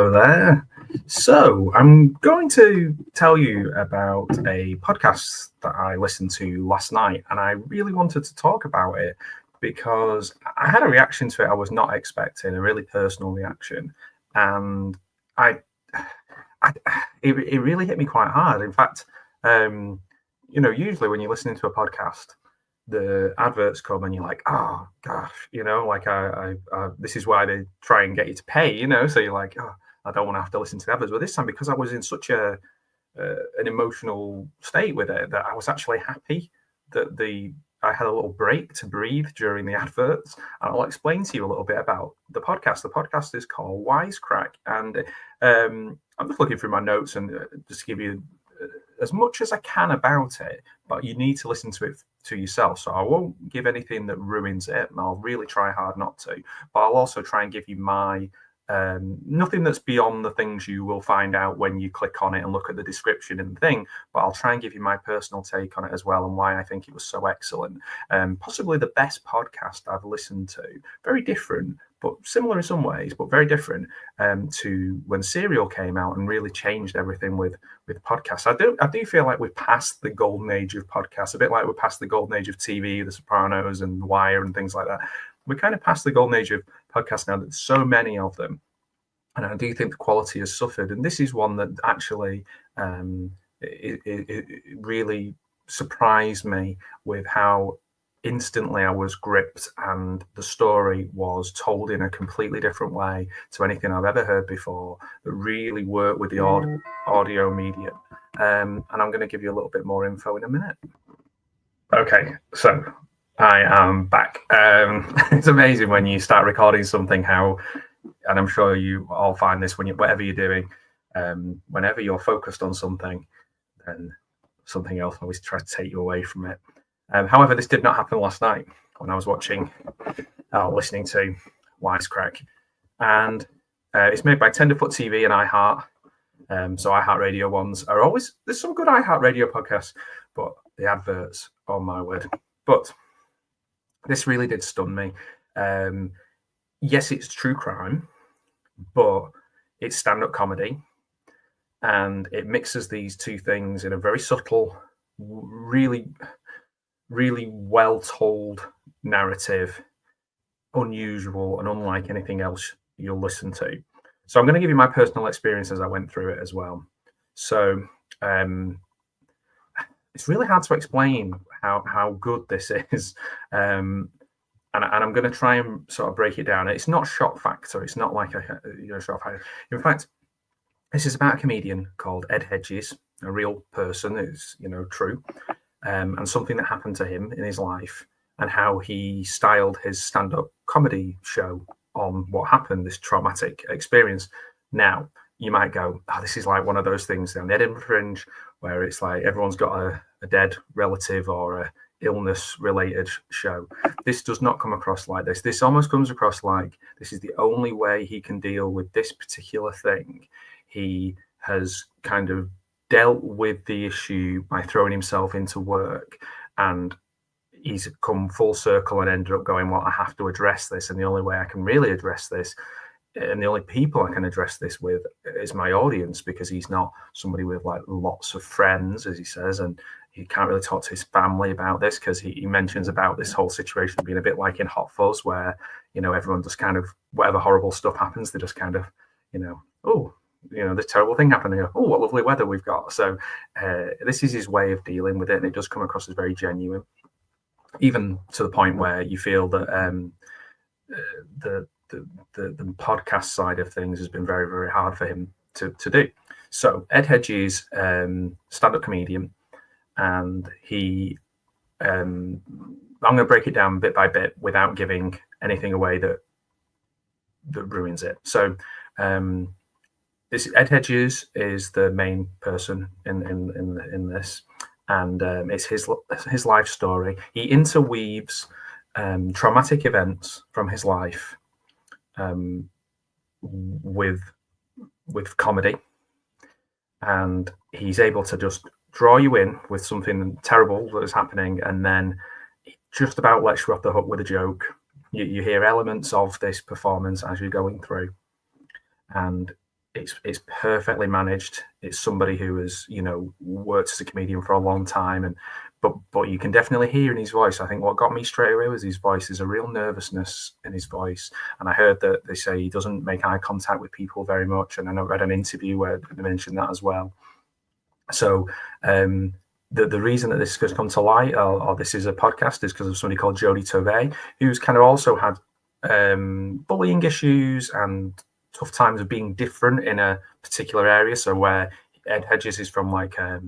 Hello there. So, I'm going to tell you about a podcast that I listened to last night, and I really wanted to talk about it because I had a reaction to it I was not expecting, a really personal reaction, and I, it really hit me quite hard. In fact, usually when you're listening to a podcast, the adverts come and you're like, oh gosh, like I this is why they try and get you to pay, so you're like, oh, I don't want to have to listen to the adverts. But this time, because I was in such an emotional state with it, that I was actually happy that I had a little break to breathe during the adverts. And I'll explain to you a little bit about the podcast. The podcast is called Wisecrack, and I'm just looking through my notes and just give you as much as I can about it, but you need to listen to it to yourself. So I won't give anything that ruins it, and I'll really try hard not to. But I'll also try and give you my nothing that's beyond the things you will find out when you click on it and look at the description and the thing. But I'll try and give you my personal take on it as well, and why I think it was so excellent. Possibly the best podcast I've listened to. Very different, but similar in some ways, but very different to when Serial came out and really changed everything with podcasts. I do feel like we've passed the golden age of podcasts, a bit like we're past the golden age of TV, The Sopranos and The Wire and things like that. We're kind of past the golden age of podcasts now. There's so many of them, and I do think the quality has suffered. And this is one that actually it really surprised me with how instantly I was gripped, and the story was told in a completely different way to anything I've ever heard before, that really worked with the audio medium. And I'm going to give you a little bit more info in a minute. Okay, so I am back. It's amazing when you start recording something how, and I'm sure you all find this whatever you're doing, whenever you're focused on something, then something else always tries to take you away from it. However, this did not happen last night when I was listening to Wisecrack, and it's made by Tenderfoot TV and iHeart. So iHeart Radio ones are always, there's some good iHeart Radio podcasts, but the adverts, oh my word. But this really did stun me. Yes, it's true crime, but it's stand-up comedy, and it mixes these two things in a very subtle, really well told narrative, unusual and unlike anything else you'll listen to. So I'm going to give you my personal experience as I went through it as well. So it's really hard to explain how good this is, and I'm going to try and sort of break it down. It's not shock factor. It's not like a shock factor. In fact, this is about a comedian called Edd Hedges, a real person who's true. And something that happened to him in his life, and how he styled his stand-up comedy show on what happened, this traumatic experience. Now, you might go, oh, this is like one of those things on the Edinburgh Fringe, where it's like everyone's got a dead relative or a illness-related show. This does not come across like this. This almost comes across like this is the only way he can deal with this particular thing. He has kind of dealt with the issue by throwing himself into work, and he's come full circle and ended up going, well, I have to address this, and the only way I can really address this, and the only people I can address this with, is my audience, because he's not somebody with like lots of friends, as he says, and he can't really talk to his family about this, because he mentions about this whole situation being a bit like in Hot Fuzz, where everyone just kind of, whatever horrible stuff happens, they just kind of this terrible thing happened. Oh, what lovely weather we've got. So this is his way of dealing with it, and it does come across as very genuine, even to the point where you feel that the podcast side of things has been very, very hard for him to do. So Edd Hedges, stand-up comedian, and he, I'm going to break it down bit by bit without giving anything away that ruins it. So Edd Hedges is the main person in this, and it's his life story. He interweaves traumatic events from his life with comedy, and he's able to just draw you in with something terrible that is happening, and then he just about lets you off the hook with a joke. You hear elements of this performance as you're going through, and it's perfectly managed. It's somebody who has, you know, worked as a comedian for a long time, and but you can definitely hear in his voice. I think what got me straight away was his voice. There's a real nervousness in his voice, and I heard that they say he doesn't make eye contact with people very much. And I read an interview where they mentioned that as well. So the reason that this has come to light, or this is a podcast, is because of somebody called Jodi Tovay, who's kind of also had bullying issues and tough times of being different in a particular area. So where Edd Hedges is from, like a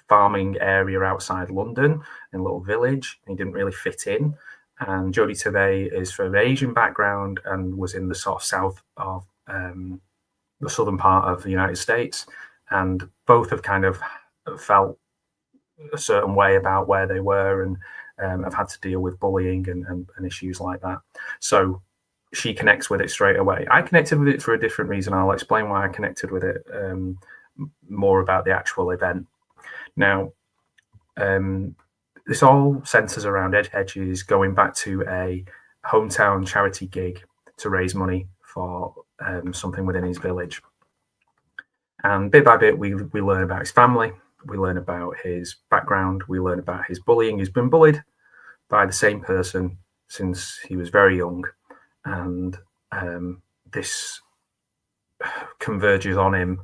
farming area outside London, in a little village, he didn't really fit in. And Jodi Tovay is from an Asian background and was in the sort of south of the southern part of the United States. And both have kind of felt a certain way about where they were, and have had to deal with bullying and issues like that. So she connects with it straight away. I connected with it for a different reason. I'll explain why I connected with it more about the actual event. Now, this all centres around Edd Hedges going back to a hometown charity gig to raise money for something within his village. And bit by bit, we learn about his family, we learn about his background, we learn about his bullying. He's been bullied by the same person since he was very young, and this converges on him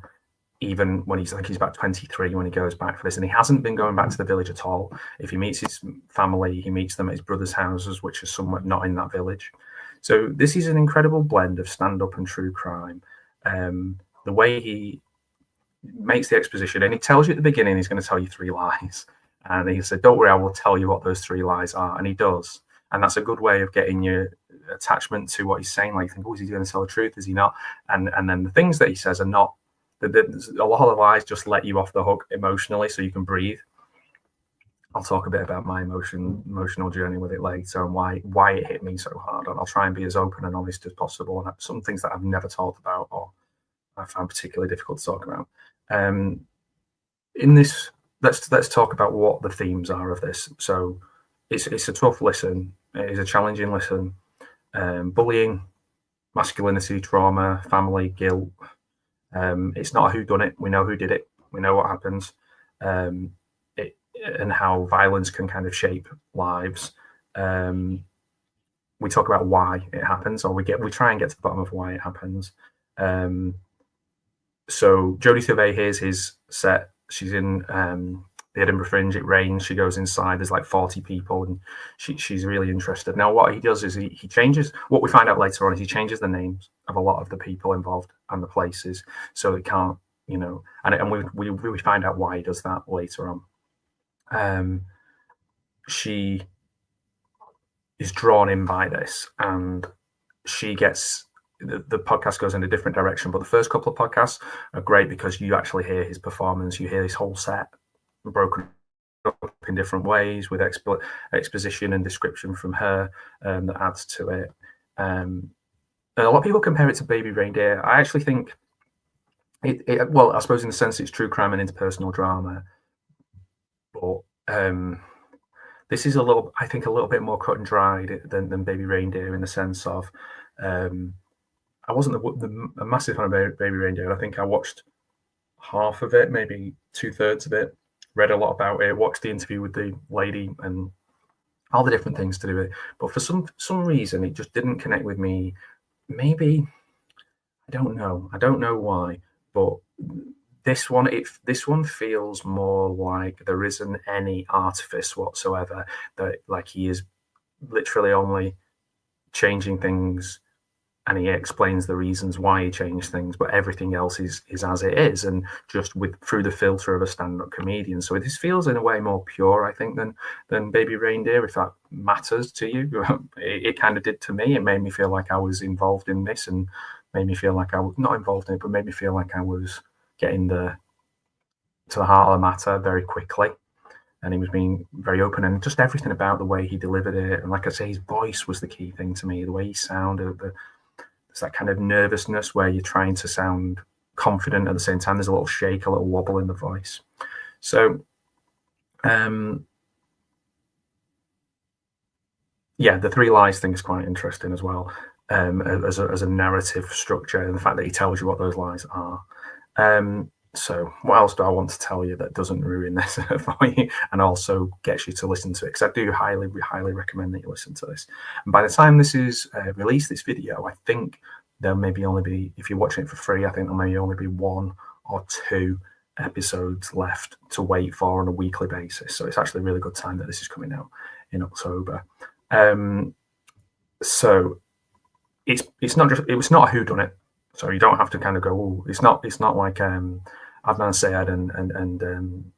even when he's about 23 when he goes back for this. And he hasn't been going back to the village at all. If he meets his family, he meets them at his brother's houses, which are somewhat not in that village. So this is an incredible blend of stand-up and true crime. The way he makes the exposition, and he tells you at the beginning he's going to tell you 3 lies, and he said, don't worry, I will tell you what those 3 lies are, and he does. And that's a good way of getting your attachment to what he's saying. Like, you think, oh, is he going to tell the truth, is he not? And then the things that he says are not, a lot of the lies just let you off the hook emotionally so you can breathe. I'll talk a bit about my emotional journey with it later, and why it hit me so hard, and I'll try and be as open and honest as possible, and some things that I've never talked about or I found particularly difficult to talk about. In this, let's talk about what the themes are of this. So it's a tough listen. It is a challenging listen. Bullying, masculinity, trauma, family, guilt. It's not a whodunit. We know who did it. We know what happens, and how violence can kind of shape lives. We talk about why it happens, or we try and get to the bottom of why it happens. So Jodi Tovay, here's his set. She's in the Edinburgh Fringe. It rains. She goes inside. There's like 40 people, and she's really interested. Now, what he does is he changes. What we find out later on is he changes the names of a lot of the people involved and the places, so it can't, you know. And we find out why he does that later on. She is drawn in by this, and she gets. The podcast goes in a different direction, but the first couple of podcasts are great because you actually hear his performance. You hear his whole set broken up in different ways with exposition and description from her that adds to it. And a lot of people compare it to Baby Reindeer. I actually think well, I suppose in the sense it's true crime and interpersonal drama, but this is I think a little bit more cut and dried than Baby Reindeer, in the sense of I wasn't a massive fan of Baby Reindeer. I think I watched half of it, maybe 2/3 of it, read a lot about it, watched the interview with the lady and all the different things to do with it. But for some reason, it just didn't connect with me. Maybe, I don't know why, but this one feels more like there isn't any artifice whatsoever. That, like, he is literally only changing things, and he explains the reasons why he changed things, but everything else is as it is, and just through the filter of a stand-up comedian. So this feels in a way more pure, I think, than Baby Reindeer, if that matters to you. It kind of did to me. It made me feel like I was involved in this, and made me feel like I was not involved in it, but made me feel like I was getting to the heart of the matter very quickly. And he was being very open, and just everything about the way he delivered it. And like I say, his voice was the key thing to me, the way he sounded. There's that kind of nervousness where you're trying to sound confident at the same time. There's a little shake, a little wobble in the voice. So, yeah, the 3 lies thing is quite interesting as well. as a narrative structure, and the fact that he tells you what those lies are. So what else do I want to tell you that doesn't ruin this for you and also gets you to listen to it? Because I do highly recommend that you listen to this. And by the time this is released, this video, I think there maybe only be, if you're watching it for free, I think there may only be 1 or 2 episodes left to wait for on a weekly basis. So it's actually a really good time that this is coming out in October. So it's not a whodunit. So you don't have to kind of go, oh, it's not like Adnan Syed and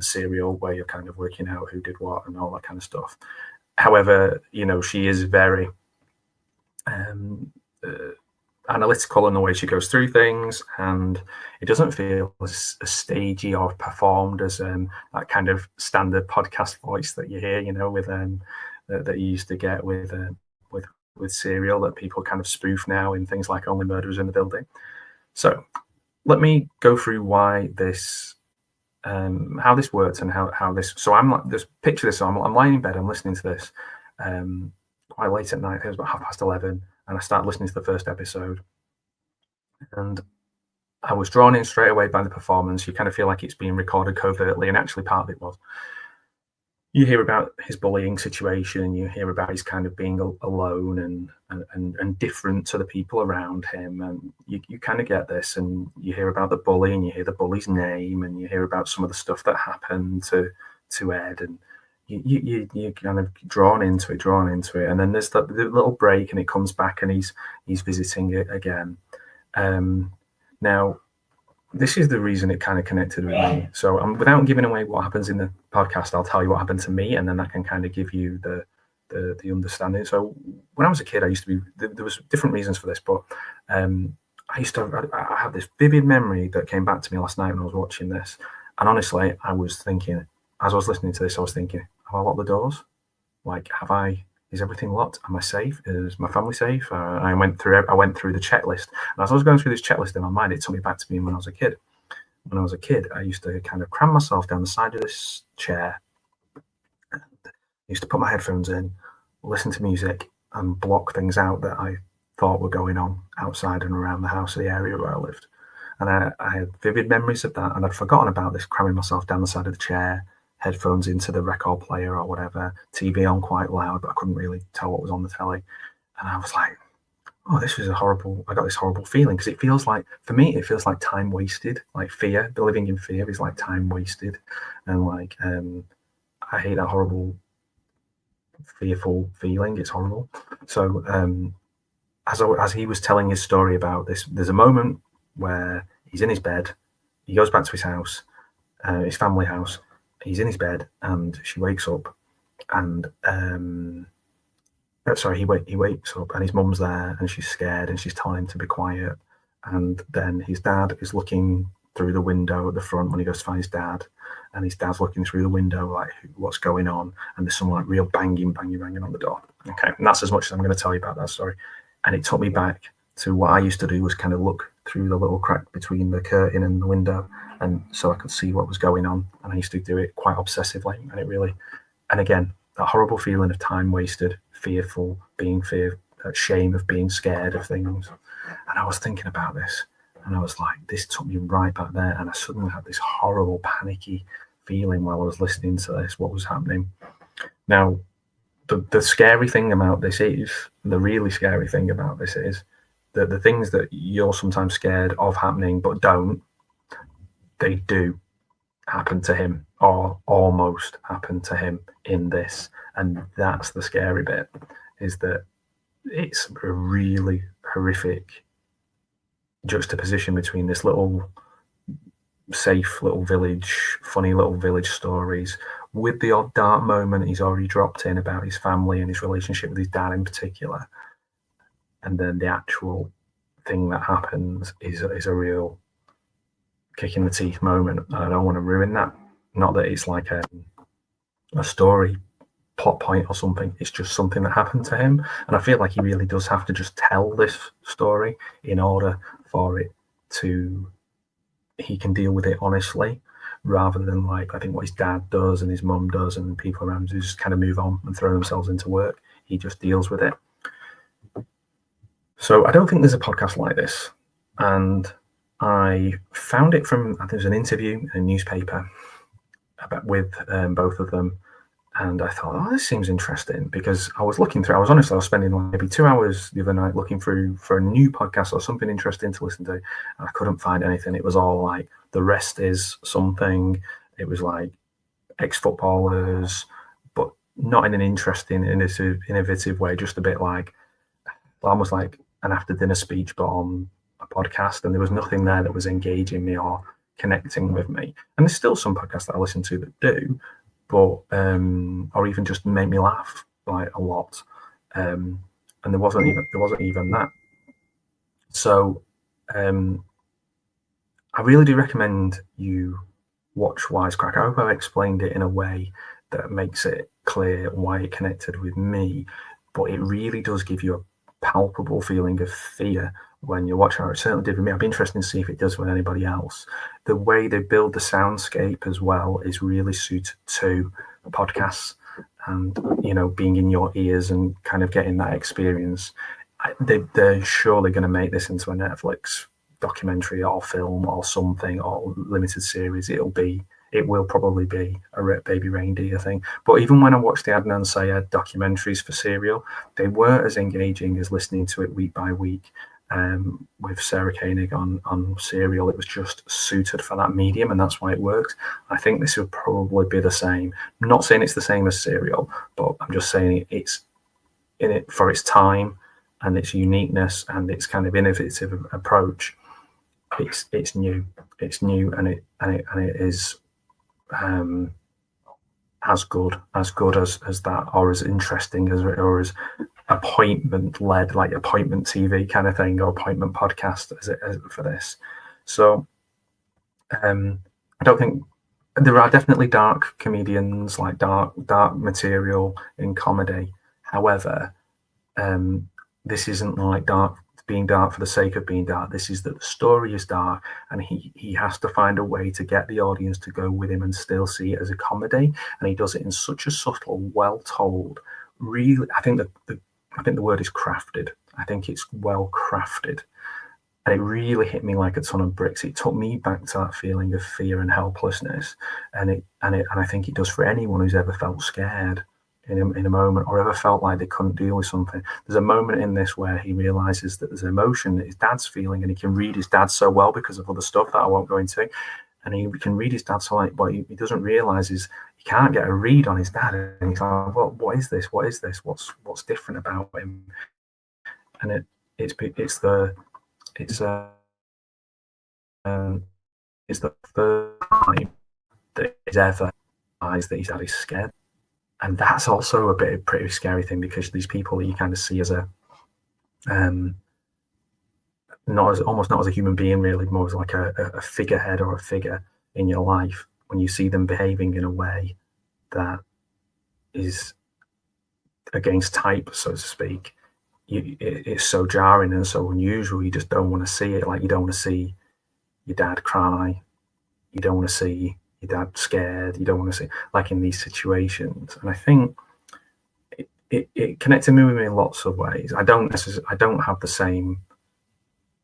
Serial, where you're kind of working out who did what and all that kind of stuff. However, she is very analytical in the way she goes through things, and it doesn't feel as stagey or performed as that kind of standard podcast voice that you hear, with that you used to get with Serial, that people kind of spoof now in things like Only Murderers in the Building. So let me go through why this, how this works and how this. So I'm like, just picture this. So I'm lying in bed. I'm listening to this quite late at night. It was about 11:30, and I started listening to the first episode, and I was drawn in straight away by the performance. You kind of feel like it's being recorded covertly, and actually part of it was. You hear about his bullying situation, you hear about his kind of being alone and different to the people around him, and you kind of get this, and you hear about the bully, and you hear the bully's name, and you hear about some of the stuff that happened to Ed, and you kind of drawn into it, and then there's the little break, and it comes back, and he's visiting it again. Now, this is the reason it kind of connected with me. So without giving away what happens in the podcast, I'll tell you what happened to me, and then that can kind of give you the understanding. So when I was a kid, I used to be, there was different reasons for this, but I have this vivid memory that came back to me last night when I was watching this. And honestly, I was thinking, as I was listening to this, I was thinking, have I locked the doors? Like, is everything locked? Am I safe? Is my family safe? I went through the checklist, and as I was going through this checklist in my mind, it took me back to me when I was a kid. When I was a kid, I used to kind of cram myself down the side of this chair. And I used to put my headphones in, listen to music, and block things out that I thought were going on outside and around the house, the area where I lived. And I had vivid memories of that, and I'd forgotten about this, cramming myself down the side of the chair, headphones into the record player or whatever, TV on quite loud, but I couldn't really tell what was on the telly. And I was like, oh, I got this horrible feeling, because it feels like, for me, it feels like time wasted, like fear. Living in fear is like time wasted. And like, I hate that horrible, fearful feeling. It's horrible. So as he was telling his story about this, there's a moment where he's in his bed, he goes back to his house, his family house, he's in his bed, and she wakes up, and he wakes up, and his mum's there, and she's scared, and she's telling him to be quiet. And then his dad is looking through the window at the front when he goes to find his dad, and his dad's looking through the window like, what's going on? And there's some like real banging on the door. Okay, and that's as much as I'm going to tell you about that story. And it took me back to what I used to do, was kind of look through the little crack between the curtain and the window, and so I could see what was going on. And I used to do it quite obsessively, and again, that horrible feeling of time wasted, fearful, that shame of being scared of things. And I was thinking about this, and I was like, this took me right back there, and I suddenly had this horrible panicky feeling while I was listening to this, what was happening. Now, the scary thing about this is, the really scary thing about this is, that the things that you're sometimes scared of happening but don't, they do happen to him, or almost happen to him in this. And that's the scary bit, is that it's a really horrific juxtaposition between this little safe little village, funny little village stories, with the odd dark moment he's already dropped in about his family and his relationship with his dad in particular. And then the actual thing that happens is a real kick in the teeth moment. And I don't want to ruin that. Not that it's like a story plot point or something. It's just something that happened to him. And I feel like he really does have to just tell this story in order for it he can deal with it honestly, rather than like, I think what his dad does and his mum does and people around him just kind of move on and throw themselves into work. He just deals with it. So I don't think there's a podcast like this. And I found it from, I think there's an interview in a newspaper with both of them. And I thought, oh, this seems interesting, because I was looking through, I was spending like maybe 2 hours the other night looking through for a new podcast or something interesting to listen to. And I couldn't find anything. It was all like, the rest is something. It was like ex-footballers, but not in an interesting, innovative way, just a bit like, almost like an after dinner speech, but on a podcast. And there was nothing there that was engaging me or connecting with me. And there's still some podcasts that I listen to that do, but or even just make me laugh like a lot. And there wasn't even that. So I really do recommend you watch Wisecrack. I hope I explained it in a way that makes it clear why it connected with me, but it really does give you a palpable feeling of fear when you're watching it. It certainly did with me. I'd be interested to see if it does with anybody else. The way they build the soundscape as well is really suited to podcasts, and being in your ears and kind of getting that experience. They're surely going to make this into a Netflix documentary or film or something, or limited series. It will probably be a Baby Reindeer thing. But even when I watched the Adnan Syed documentaries for Serial, they weren't as engaging as listening to it week by week. With Sarah Koenig on Serial, it was just suited for that medium, and that's why it works. I think this would probably be the same. I'm not saying it's the same as Serial, but I'm just saying it's in it for its time and its uniqueness and its kind of innovative approach. It's new, and it is as good as that, or as interesting or as appointment led, like appointment TV kind of thing, or appointment podcast as for this. So I don't think there are definitely dark comedians, like dark material in comedy. However, this isn't like being dark for the sake of being dark. This is that the story is dark, and he has to find a way to get the audience to go with him and still see it as a comedy. And he does it in such a subtle, well told. Really, I think the word is crafted. I think it's well crafted, and it really hit me like a ton of bricks. It took me back to that feeling of fear and helplessness, and I think it does for anyone who's ever felt scared in a moment, or ever felt like they couldn't deal with something. There's a moment in this where he realizes that there's an emotion that his dad's feeling, and he can read his dad so well because of other stuff that I won't go into. And he can read his dad so like, what he doesn't realize is he can't get a read on his dad. And he's like, well, what is this? What is this? What's different about him? And it's the first time that he's ever realized that his dad is scared. And that's also a pretty scary thing, because these people that you kind of see as almost not as a human being, really, more as like a figurehead or a figure in your life. When you see them behaving in a way that is against type, so to speak, it's so jarring and so unusual. You just don't want to see it. Like, you don't want to see your dad cry. You don't want to see your dad scared. You don't want to see, like, in these situations. And I think it connected me with me in lots of ways. I don't have the same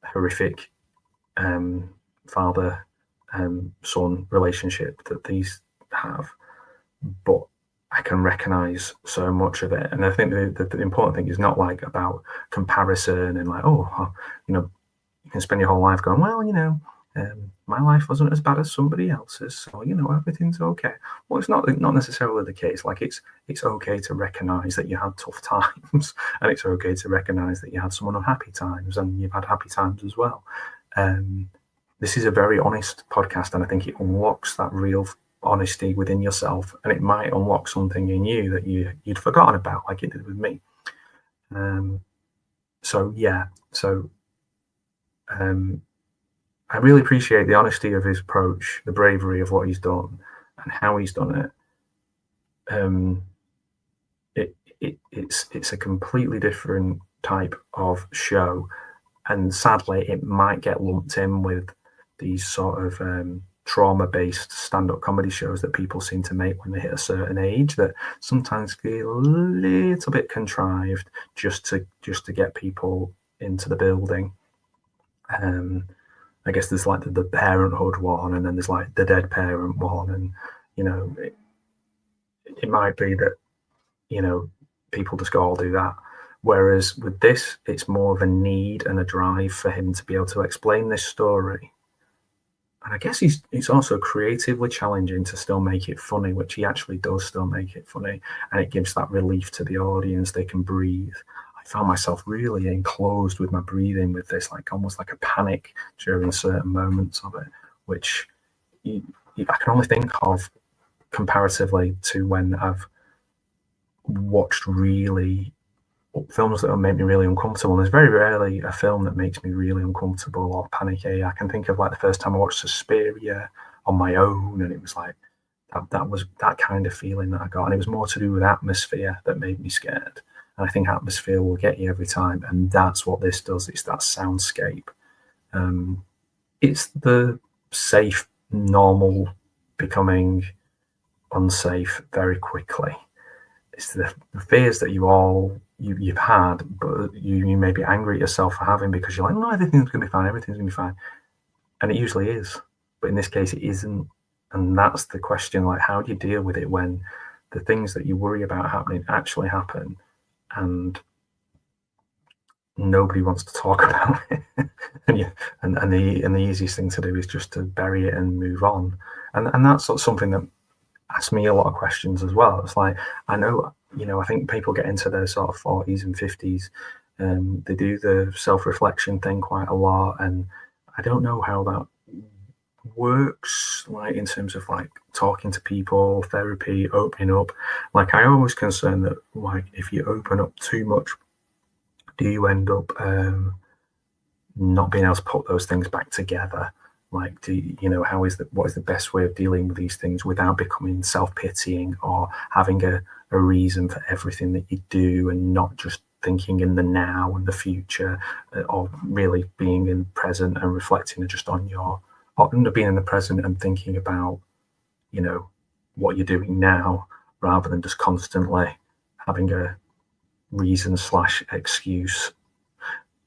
horrific father son relationship that these have, but I can recognize so much of it. And I think the important thing is not like about comparison and like, you can spend your whole life going, well, my life wasn't as bad as somebody else's, so everything's okay. Well, it's not necessarily the case. Like, it's okay to recognize that you had tough times, and it's okay to recognize that you had some unhappy times, and you've had happy times as well. This is a very honest podcast, and I think it unlocks that real honesty within yourself, and it might unlock something in you that you'd forgotten about, like it did with me. I really appreciate the honesty of his approach, the bravery of what he's done, and how he's done it. It's a completely different type of show, and sadly, it might get lumped in with these sort of trauma-based stand-up comedy shows that people seem to make when they hit a certain age, that sometimes feel a little bit contrived just to get people into the building. I guess there's like the parenthood one, and then there's like the dead parent one, and it might be that people just go, I'll do that. Whereas with this, it's more of a need and a drive for him to be able to explain this story. And I guess it's also creatively challenging to still make it funny, which he actually does still make it funny. And it gives that relief to the audience. They can breathe. I found myself really enclosed with my breathing with this, like almost like a panic during certain moments of it, which I can only think of comparatively to when I've watched really films that make me really uncomfortable. And there's very rarely a film that makes me really uncomfortable or panicky. I can think of like the first time I watched Suspiria on my own, and it was like that was that kind of feeling that I got, and it was more to do with atmosphere that made me scared. And I think atmosphere will get you every time, and that's what this does. It's that soundscape. It's the safe, normal becoming unsafe very quickly. It's the fears that you've had, but you may be angry at yourself for having, because you're like, no, everything's going to be fine, everything's going to be fine. And it usually is. But in this case, it isn't. And that's the question, like, how do you deal with it when the things that you worry about happening actually happen and nobody wants to talk about it? and the easiest thing to do is just to bury it and move on. And that's something that asks me a lot of questions as well. It's like, I know, I think people get into their sort of 40s and 50s, they do the self-reflection thing quite a lot, and I don't know how that works, like in terms of like talking to people, therapy, opening up. Like, I always concern that, like, if you open up too much, do you end up not being able to put those things back together? Like, what is the best way of dealing with these things without becoming self-pitying or having a reason for everything that you do, and not just thinking in the now and the future, or really being in the present and reflecting just on being in the present and thinking about, what you're doing now, rather than just constantly having a reason / excuse.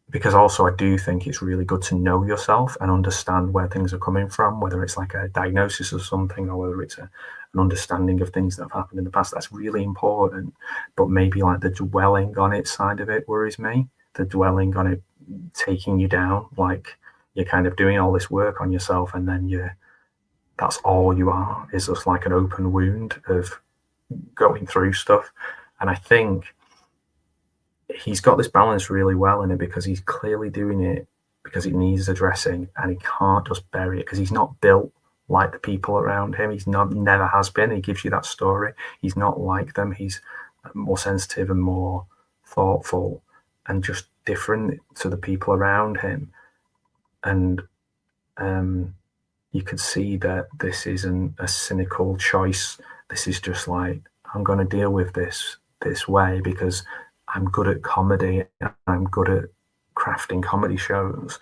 Because also, I do think it's really good to know yourself and understand where things are coming from, whether it's like a diagnosis of something or whether it's an understanding of things that have happened in the past. That's really important. But maybe like the dwelling on it side of it worries me. The dwelling on it taking you down, like you're kind of doing all this work on yourself, and then that's all you are, is just like an open wound of going through stuff. And I think he's got this balance really well in it, because he's clearly doing it because it needs addressing, and he can't just bury it because he's not built like the people around him. He's never has been. He gives you that story. He's not like them. He's more sensitive and more thoughtful and just different to the people around him. And you could see that this isn't a cynical choice. This is just like, I'm going to deal with this way because I'm good at comedy, I'm good at crafting comedy shows,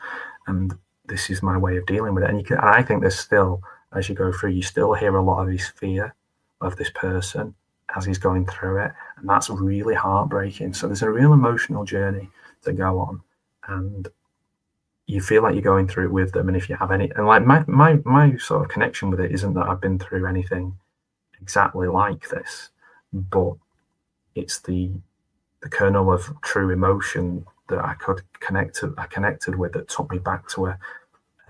and this is my way of dealing with it. And I think there's still, as you go through, you still hear a lot of his fear of this person as he's going through it, and that's really heartbreaking. So there's a real emotional journey to go on, and you feel like you're going through it with them. And if you have any, and like my sort of connection with it isn't that I've been through anything exactly like this, but it's the kernel of true emotion that I connected with, that took me back to a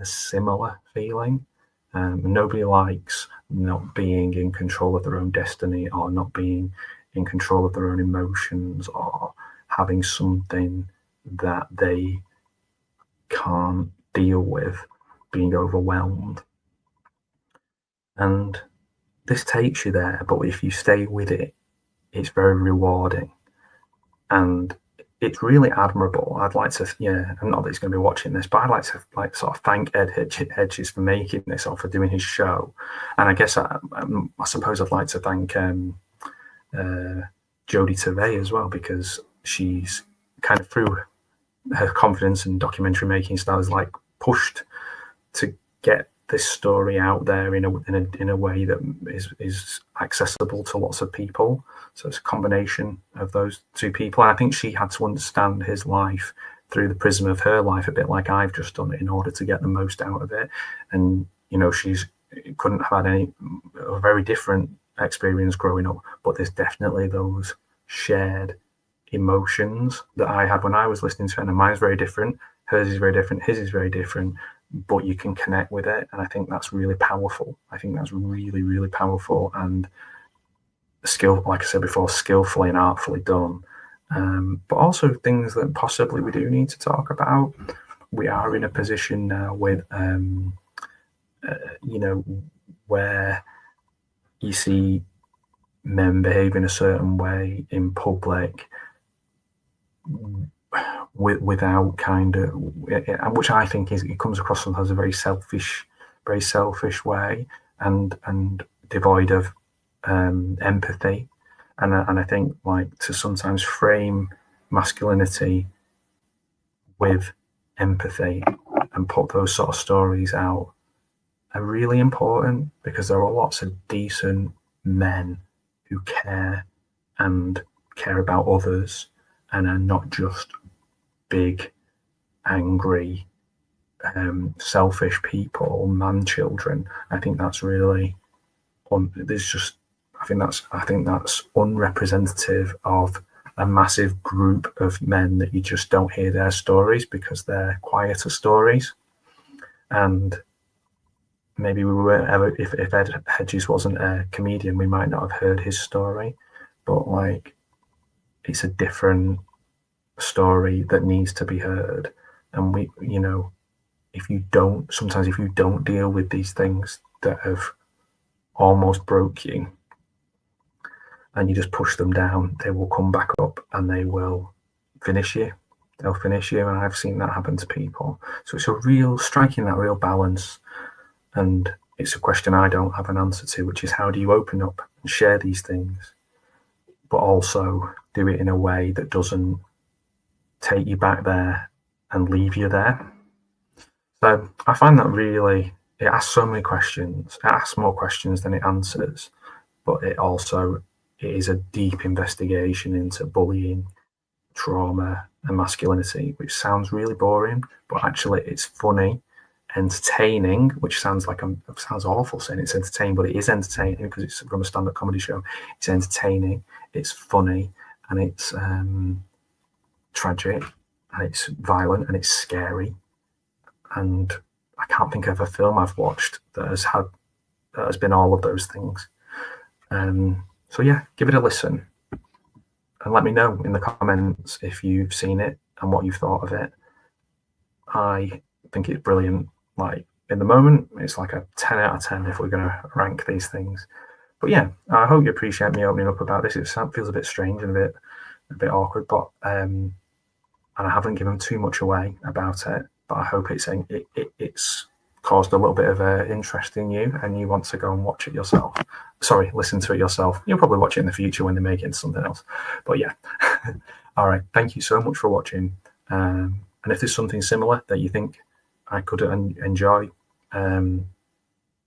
similar feeling. Nobody likes not being in control of their own destiny, or not being in control of their own emotions, or having something that they can't deal with, being overwhelmed. And this takes you there, but if you stay with it, it's very rewarding. And it's really admirable. I'd like to, and not that he's going to be watching this, but I'd like to sort of thank Edd Hedges for making this, or for doing his show. And I guess I suppose I'd like to thank Jodi Tovay as well, because she's kind of, through her confidence and documentary making styles, like pushed to get this story out there in a way that is accessible to lots of people. So it's a combination of those two people. And I think she had to understand his life through the prism of her life, a bit like I've just done, in order to get the most out of it. And she's couldn't have had a very different experience growing up, but there's definitely those shared emotions that I had when I was listening to it, and mine's very different, hers is very different, his is very different, but you can connect with it, and I think that's really powerful. I think that's really, really powerful, and like I said before, skillfully and artfully done. But also things that possibly we do need to talk about. We are in a position now with where you see men behave in a certain way in public without kind of, which I think it comes across sometimes a very selfish way, and devoid of empathy. And I think, like, to sometimes frame masculinity with empathy and put those sort of stories out are really important, because there are lots of decent men who care about others and are not just big, angry, selfish people, man children. I think that's really I think that's unrepresentative of a massive group of men that you just don't hear their stories because they're quieter stories. And maybe we weren't ever, if Edd Hedges wasn't a comedian, we might not have heard his story. But like, it's a different story that needs to be heard. And if you don't deal with these things that have almost broke you, and you just push them down, they will come back up and they will finish you. They'll finish you, and I've seen that happen to people. So it's striking that real balance. And it's a question I don't have an answer to, which is, how do you open up and share these things, but also do it in a way that doesn't take you back there and leave you there? So I find that really, it asks so many questions. It asks more questions than it answers, but it is a deep investigation into bullying, trauma, and masculinity, which sounds really boring, but actually it's funny, entertaining, which sounds awful saying it's entertaining, but it is entertaining because it's from a stand-up comedy show. It's entertaining, it's funny, and it's tragic, and it's violent, and it's scary. And I can't think of a film I've watched that has been all of those things. So yeah, give it a listen, and let me know in the comments if you've seen it and what you've thought of it. I think it's brilliant. Like, in the moment, it's like a 10 out of 10 if we're going to rank these things. But yeah, I hope you appreciate me opening up about this. It feels a bit strange and a bit awkward, but and I haven't given too much away about it. But I hope it's caused a little bit of interest in you, and you want to go and watch it yourself. Sorry, listen to it yourself. You'll probably watch it in the future when they make it into something else. But yeah, all right. Thank you so much for watching. And if there's something similar that you think I could enjoy, then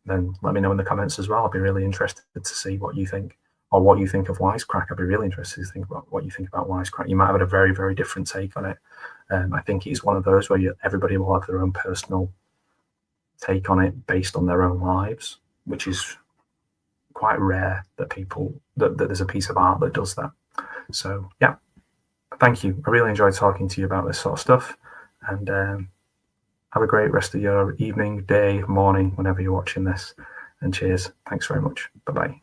let me know in the comments as well. I'll be really interested to see what you think, or what you think of Wisecrack. I'd be really interested to think about what you think about Wisecrack. You might have had a very, very different take on it. I think it's one of those where everybody will have their own personal take on it based on their own lives, which is quite rare that there's a piece of art that does that. So yeah, thank you. I really enjoyed talking to you about this sort of stuff, and have a great rest of your evening, day, morning, whenever you're watching this, and cheers. Thanks very much. Bye-bye.